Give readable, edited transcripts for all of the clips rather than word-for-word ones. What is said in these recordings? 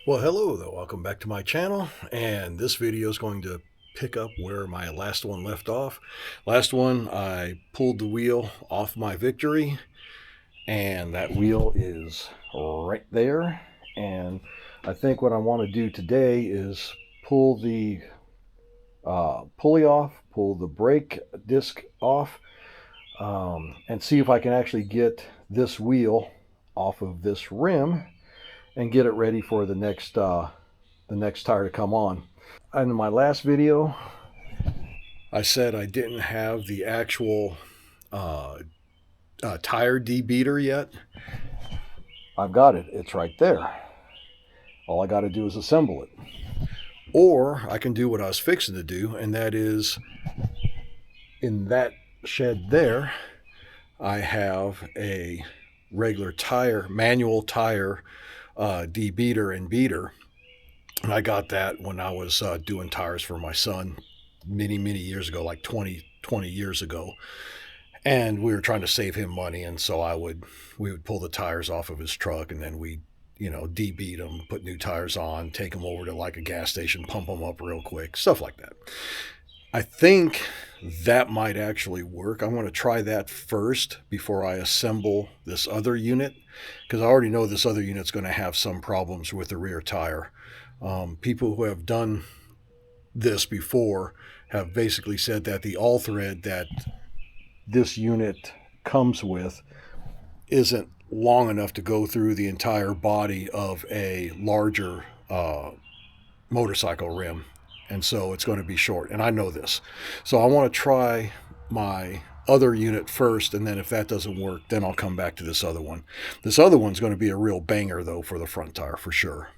Well, hello there. Welcome back to my channel, and this video is going to pick up where my last one left off. Last one, I pulled the wheel off my Victory, and that wheel is right there. And I think what I want to do today is pull the pulley off, pull the brake disc off, and see if I can actually get this wheel off of this rim and get it ready for the next tire to come on. In my last video, I said I didn't have the actual tire debeater yet. I've got it. It's right there. All I got to do is assemble it. Or I can do what I was fixing to do, and that is in that shed there, I have a regular tire, manual tire debeater and beater, and I got that when I was doing tires for my son many years ago, like 20 years ago, and we were trying to save him money, and so we would pull the tires off of his truck, and then we debeat them, put new tires on, take them over to like a gas station, pump them up real quick, stuff like that. I think that might actually work. I want to try that first before I assemble this other unit, because I already know this other unit's going to have some problems with the rear tire. People who have done this before have basically said that the all thread that this unit comes with isn't long enough to go through the entire body of a larger motorcycle rim. And so it's going to be short, and I know this. So I want to try my other unit first, and then if that doesn't work, then I'll come back to this other one. This other one's going to be a real banger, though, for the front tire, for sure.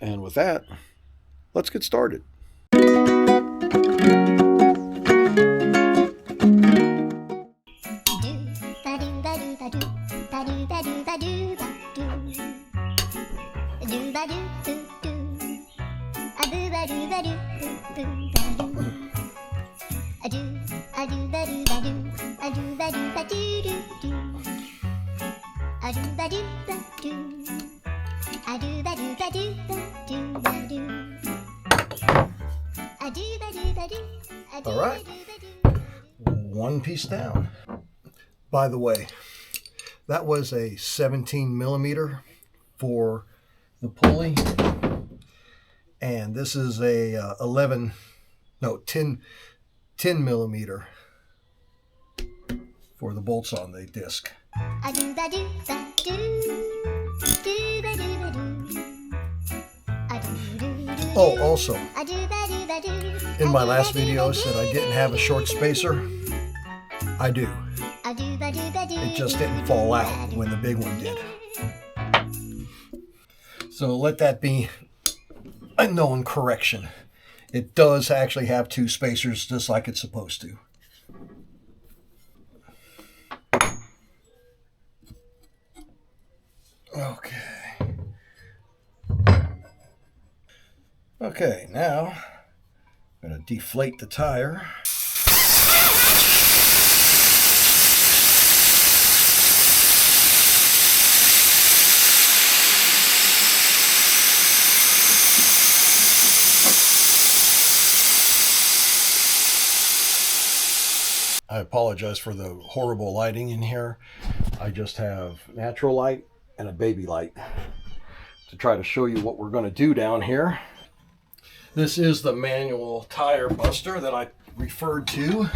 And with that, let's get started. All right, one piece down. By the way, that was a 17 millimeter for the pulley, and this is a 10 millimeter for the bolts on the disc. Oh, also, in my last video I said I didn't have a short spacer. I do. It just didn't fall out when the big one did. So let that be a known correction. It does actually have two spacers just like it's supposed to. Okay, now I'm going to deflate the tire. I apologize for the horrible lighting in here. I just have natural light and a baby light to try to show you what we're going to do down here. This is the manual tire buster that I referred to.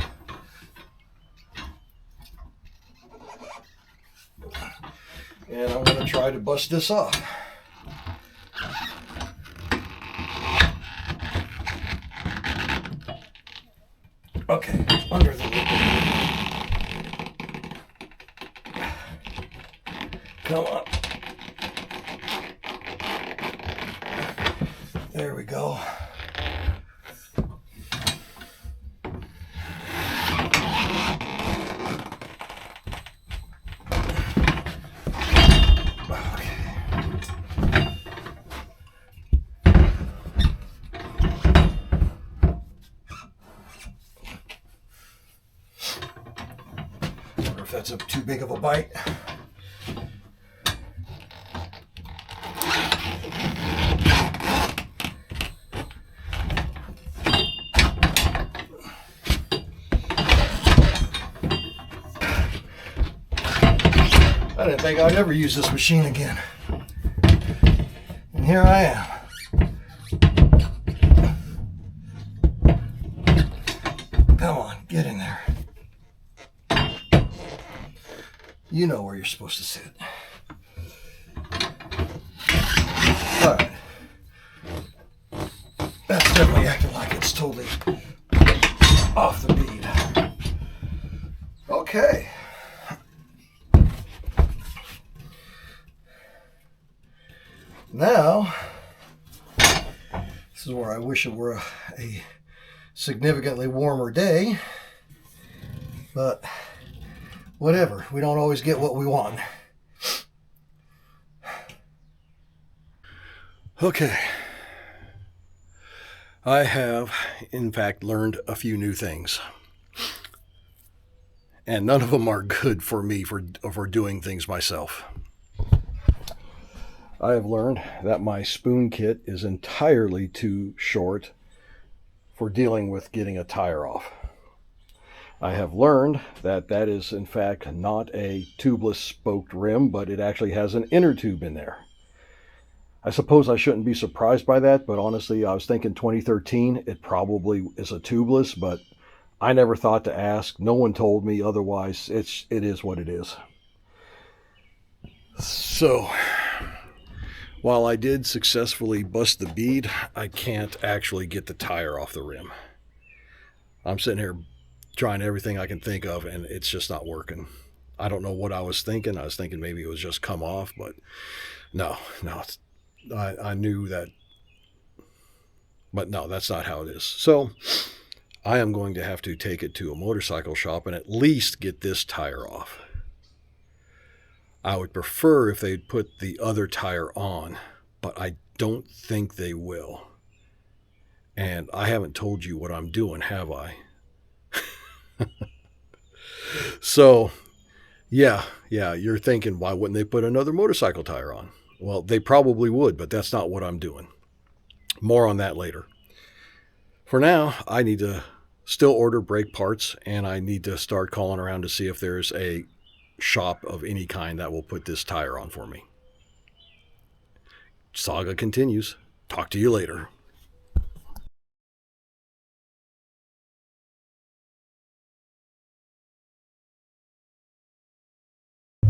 And I'm going to try to bust this off. Okay, under the lip. Come on. There we go. If that's too big of a bite. didn't think I'd ever use this machine again. And here I am. Come on, get in there. You know where you're supposed to sit. All right. That's definitely acting like it's totally off the bead. Okay. Now, this is where I wish it were a significantly warmer day, but whatever, we don't always get what we want. Okay. I have, in fact, learned a few new things. And none of them are good for me for doing things myself. I have learned that my spoon kit is entirely too short for dealing with getting a tire off. I have learned that that is, in fact, not a tubeless spoked rim, but it actually has an inner tube in there. I suppose I shouldn't be surprised by that, but honestly, I was thinking 2013, it probably is a tubeless, but I never thought to ask. No one told me otherwise. It is what it is. So, while I did successfully bust the bead, I can't actually get the tire off the rim. I'm sitting here trying everything I can think of, and it's just not working. I don't know what I was thinking. I was thinking maybe it was just come off, but no, I knew that, but no, that's not how it is. So I am going to have to take it to a motorcycle shop and at least get this tire off. I would prefer if they'd put the other tire on, but I don't think they will. And I haven't told you what I'm doing, have I? So, yeah, you're thinking, why wouldn't they put another motorcycle tire on? Well, they probably would, but that's not what I'm doing. More on that later. For now, I need to still order brake parts, and I need to start calling around to see if there's a shop of any kind that will put this tire on for me. Saga continues. Talk to you later.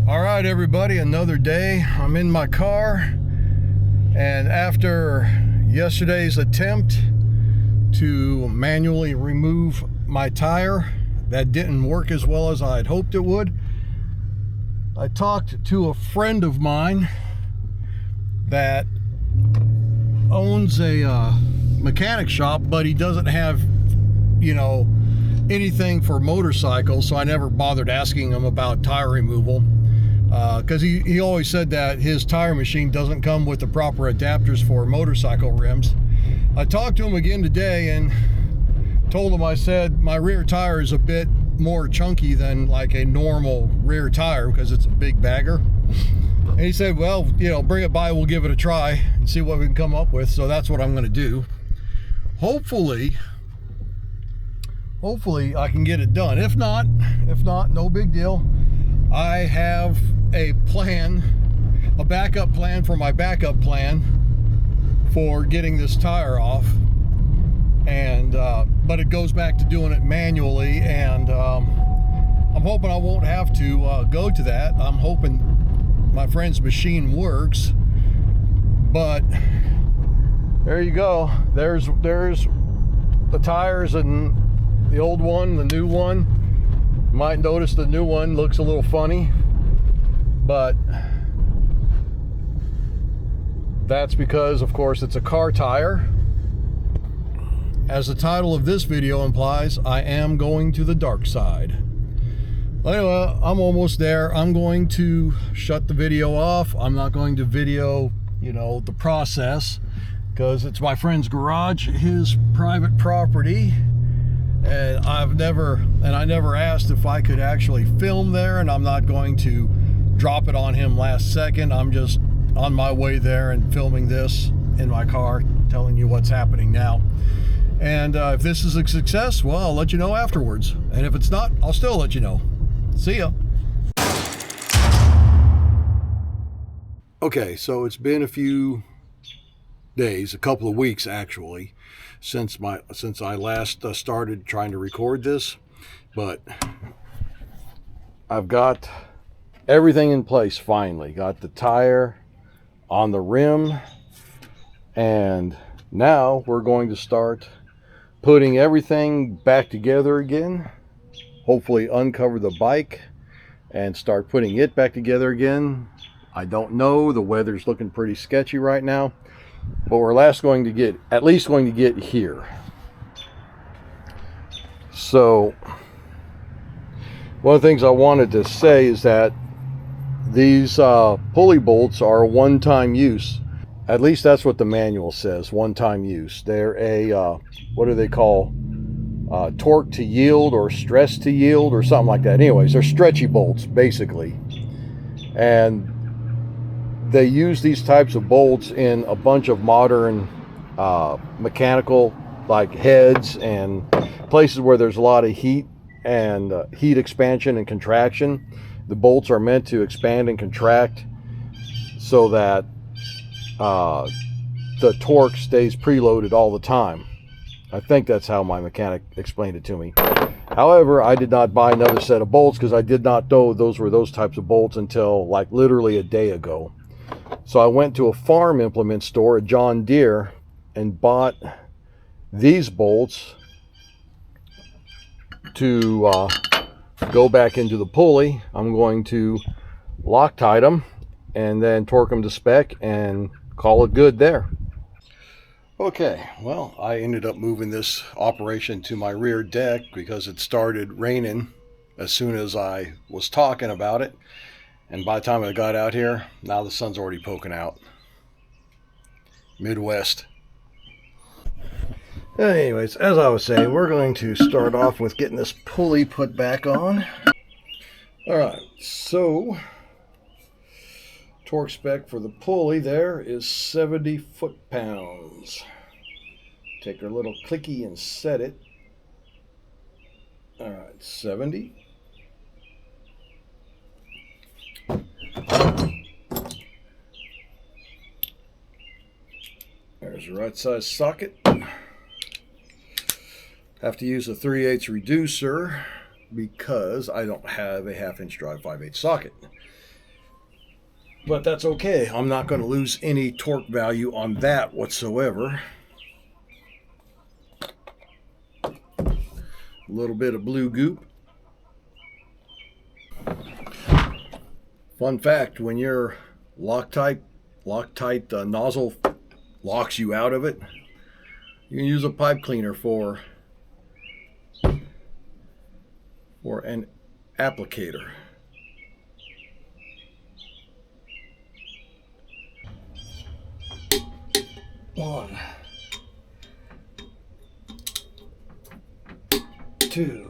All right, everybody, another day. I'm in my car, and after yesterday's attempt to manually remove my tire that didn't work as well as I'd hoped it would, I talked to a friend of mine that owns a mechanic shop, but he doesn't have, anything for motorcycles, so I never bothered asking him about tire removal. Because he always said that his tire machine doesn't come with the proper adapters for motorcycle rims. I talked to him again today and told him, I said, my rear tire is a bit more chunky than like a normal rear tire because it's a big bagger. And he said, well, bring it by, we'll give it a try and see what we can come up with. So that's what I'm going to do. Hopefully I can get it done. If not, no big deal. I have a backup plan for my backup plan for getting this tire off, and but it goes back to doing it manually, and I'm hoping I won't have to go to that. I'm hoping my friend's machine works, but there you go. There's the tires, and the old one, the new one. You might notice the new one looks a little funny, but that's because, of course, it's a car tire. As the title of this video implies, I am going to the dark side. Anyway, I'm almost there. I'm going to shut the video off. I'm not going to video, the process, because it's my friend's garage, his private property. And I never asked if I could actually film there, and I'm not going to drop it on him last second. I'm just on my way there and filming this in my car, telling you what's happening now. And if this is a success, well, I'll let you know afterwards. And if it's not, I'll still let you know. See ya. Okay, so it's been a few days, a couple of weeks actually, since I last started trying to record this, but I've got everything in place finally. Got the tire on the rim, and now we're going to start putting everything back together again. Hopefully uncover the bike and start putting it back together again. I don't know, the weather's looking pretty sketchy right now, but we're at least going to get here. So one of the things I wanted to say is that these pulley bolts are one-time use. At least that's what the manual says, one-time use. They're a what do they call, torque to yield or stress to yield or something like that. Anyways, they're stretchy bolts basically, and they use these types of bolts in a bunch of modern mechanical, like heads and places where there's a lot of heat and heat expansion and contraction. The bolts are meant to expand and contract so that the torque stays preloaded all the time. I think that's how my mechanic explained it to me. However, I did not buy another set of bolts because I did not know those were those types of bolts until like literally a day ago. So I went to a farm implement store, a John Deere, and bought these bolts to go back into the pulley. I'm going to Loctite them and then torque them to spec and call it good there. Okay, well, I ended up moving this operation to my rear deck because it started raining as soon as I was talking about it. And by the time I got out here, now the sun's already poking out. Midwest. Anyways, as I was saying, we're going to start off with getting this pulley put back on. Alright, so torque spec for the pulley there is 70 foot-pounds. Take our little clicky and set it. Alright, 70. There's the right size socket. Have to use a 3/8 reducer because I don't have a 1/2-inch drive 5/8 socket. But that's okay. I'm not going to lose any torque value on that whatsoever. A little bit of blue goop. Fun fact, when your Loctite nozzle locks you out of it, you can use a pipe cleaner for an applicator. One, two.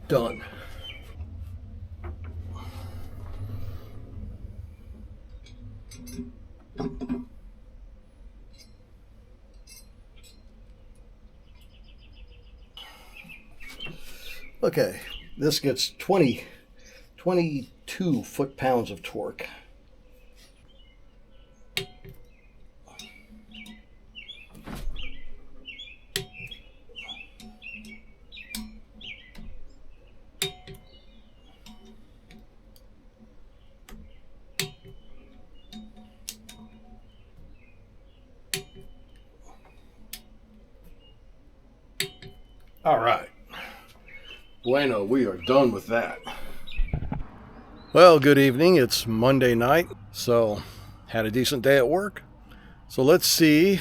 Done. Okay, this gets 22 foot-pounds of torque. All right. Bueno, we are done with that. Well, good evening. It's Monday night, so had a decent day at work. So let's see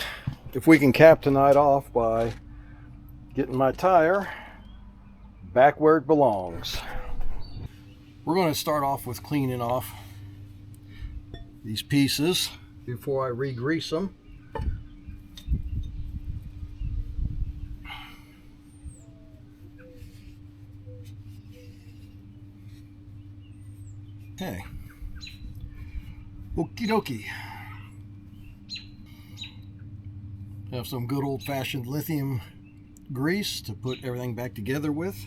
if we can cap tonight off by getting my tire back where it belongs. We're going to start off with cleaning off these pieces before I re-grease them. Okay. Okie dokie. Have some good old-fashioned lithium grease to put everything back together with.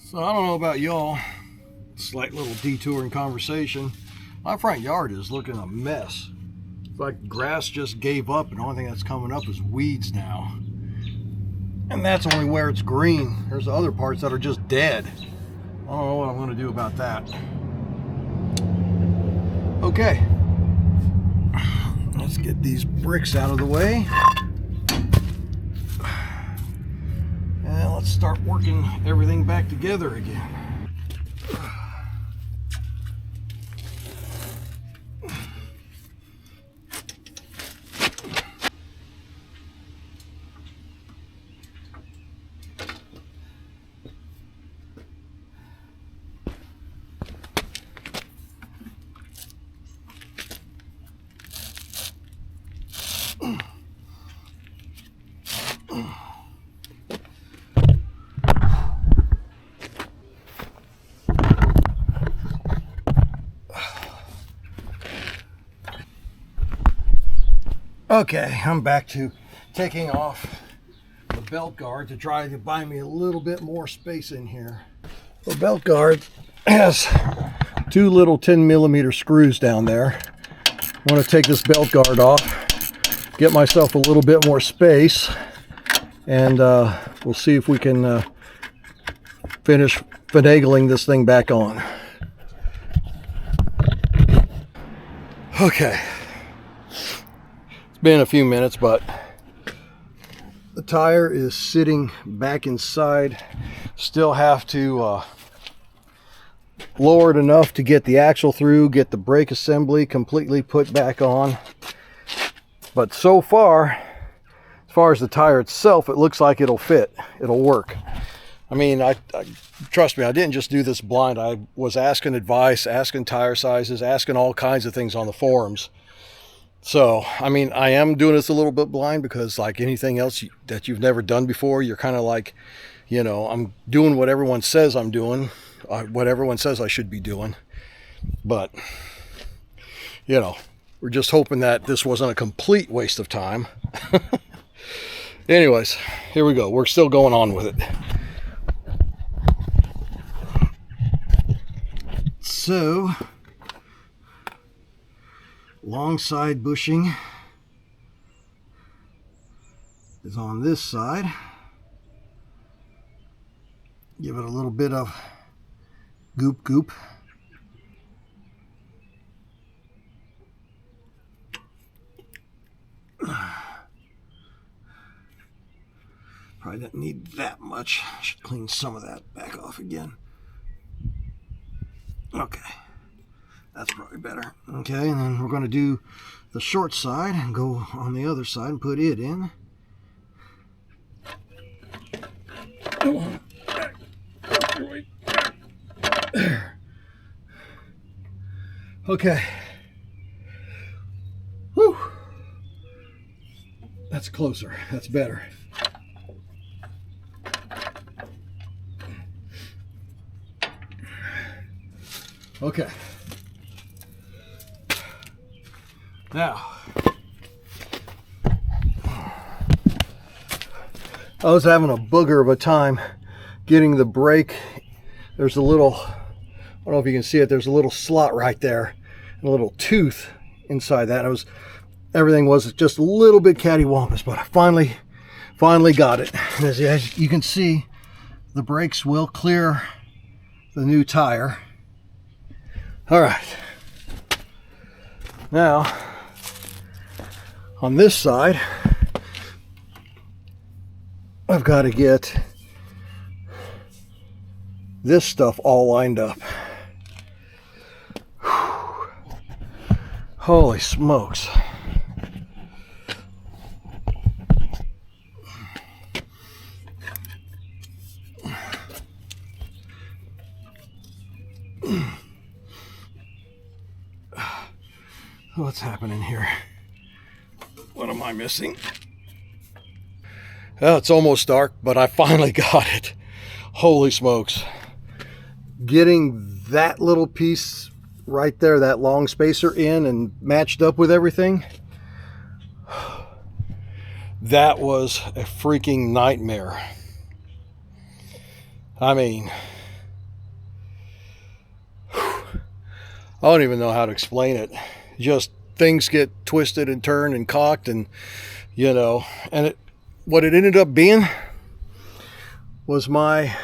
So I don't know about y'all, slight little detour in conversation. My front yard is looking a mess. It's like grass just gave up and the only thing that's coming up is weeds now. And that's only where it's green. There's other parts that are just dead. I don't know what I'm going to do about that. Okay. Let's get these bricks out of the way. And let's start working everything back together again. Okay, I'm back to taking off the belt guard to try to buy me a little bit more space in here. The belt guard has two little 10mm screws down there. I want to take this belt guard off, get myself a little bit more space, and we'll see if we can finish finagling this thing back on. Okay. Been a few minutes, but the tire is sitting back inside. Still have to lower it enough to get the axle through, get the brake assembly completely put back on. But so far, as far as the tire itself, it looks like it'll fit. It'll work. I mean, I trust me, I didn't just do this blind. I was asking advice, asking tire sizes, asking all kinds of things on the forums. So, I mean, I am doing this a little bit blind because like anything else that you've never done before, you're kind of like, you know, I'm doing what everyone says I'm doing, what everyone says I should be doing. But, you know, we're just hoping that this wasn't a complete waste of time. Anyways, here we go. We're still going on with it. So, long side bushing is on this side. Give it a little bit of goop. Probably didn't need that much. I should clean some of that back off again. Okay. That's probably better. Okay, and then we're going to do the short side and go on the other side and put it in. There. Okay. Whew. That's closer. That's better. Okay. Now, I was having a booger of a time getting the brake. There's a little, I don't know if you can see it, there's a little slot right there, and a little tooth inside that. Everything was just a little bit cattywampus, but I finally got it. And as you can see, the brakes will clear the new tire. All right. Now, on this side, I've got to get this stuff all lined up. Whew. Holy smokes. What's happening here? What am I missing? Well, it's almost dark, but I finally got it. Holy smokes. Getting that little piece right there, that long spacer in and matched up with everything. That was a freaking nightmare. I mean, I don't even know how to explain it. Just things get twisted and turned and cocked, and you know, and what it ended up being was my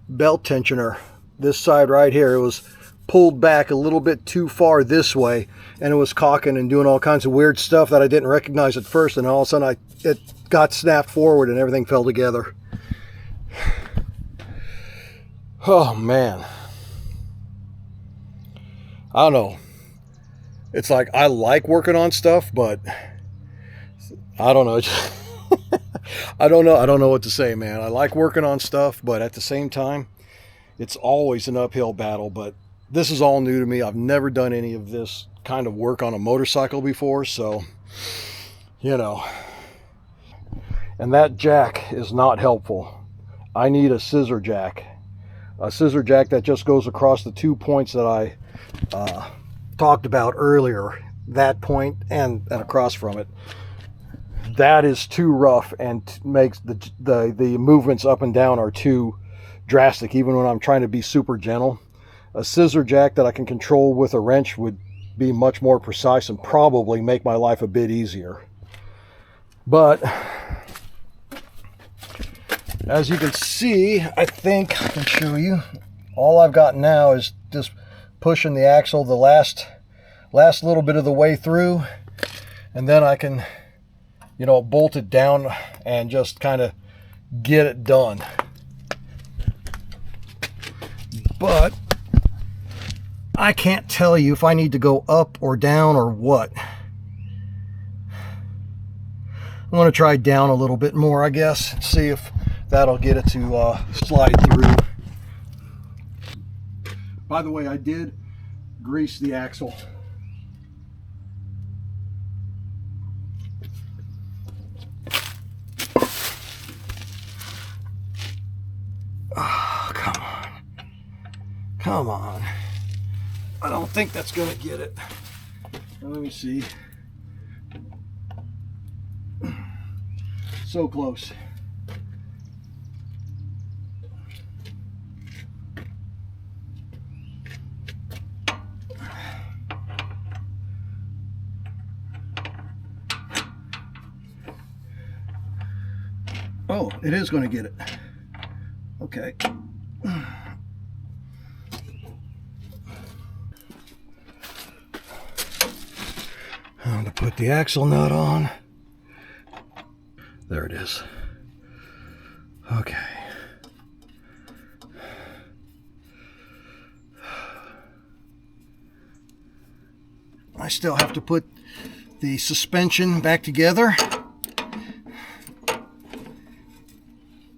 belt tensioner. This side right here, it was pulled back a little bit too far this way, and it was cocking and doing all kinds of weird stuff that I didn't recognize at first, and all of a sudden it got snapped forward and everything fell together. Oh man, I don't know. It's like I like working on stuff, but I don't know. I don't know what to say, man. I like working on stuff, but at the same time, it's always an uphill battle. But this is all new to me. I've never done any of this kind of work on a motorcycle before, so, you know. And that jack is not helpful. I need a scissor jack. A scissor jack that just goes across the 2 points that I talked about earlier. That point and across from it. That is too rough and makes the movements up and down are too drastic, even when I'm trying to be super gentle. A scissor jack that I can control with a wrench would be much more precise and probably make my life a bit easier. But as you can see, I think I can show you, all I've got now is just pushing the axle the last little bit of the way through, and then I can, you know, bolt it down and just kind of get it done. But I can't tell you if I need to go up or down or what. I'm going to try down a little bit more, I guess, see if that'll get it to slide through. By the way, I did grease the axle. Oh, come on. Come on. I don't think that's going to get it. Let me see. So close. Oh, it is going to get it. Okay. I'm going to put the axle nut on. There it is. Okay. I still have to put the suspension back together.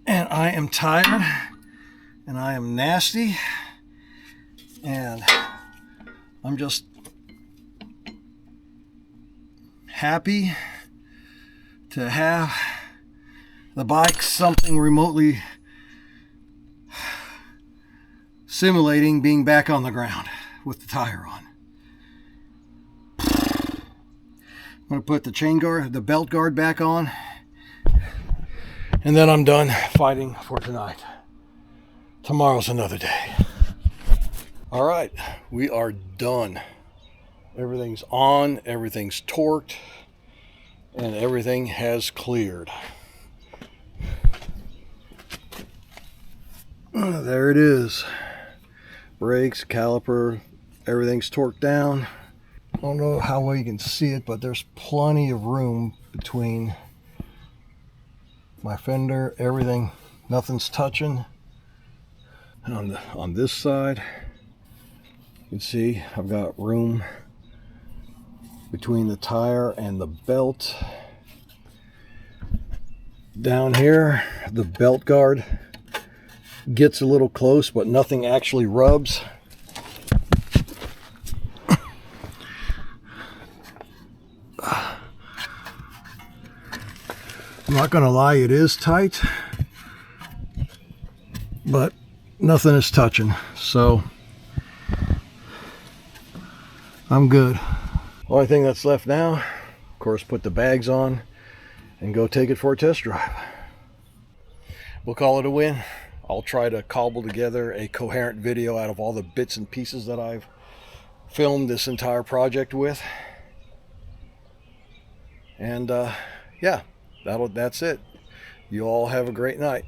And I am tired. And I am nasty. And I'm just happy to have the bike something remotely simulating being back on the ground with the tire on. I'm going to put the chain guard, the belt guard back on, and then I'm done fighting for tonight. Tomorrow's another day. All right, we are done. Everything's on, everything's torqued, and everything has cleared. There it is. Brakes, caliper, everything's torqued down. I don't know how well you can see it, but there's plenty of room between my fender, everything, nothing's touching. And on this side, you can see I've got room between the tire and the belt. Down here, the belt guard gets a little close, but nothing actually rubs. I'm not gonna lie, it is tight, but nothing is touching. So I'm good. Only thing that's left now, of course, put the bags on and go take it for a test drive. We'll call it a win. I'll try to cobble together a coherent video out of all the bits and pieces that I've filmed this entire project with. And yeah, that's it. You all have a great night.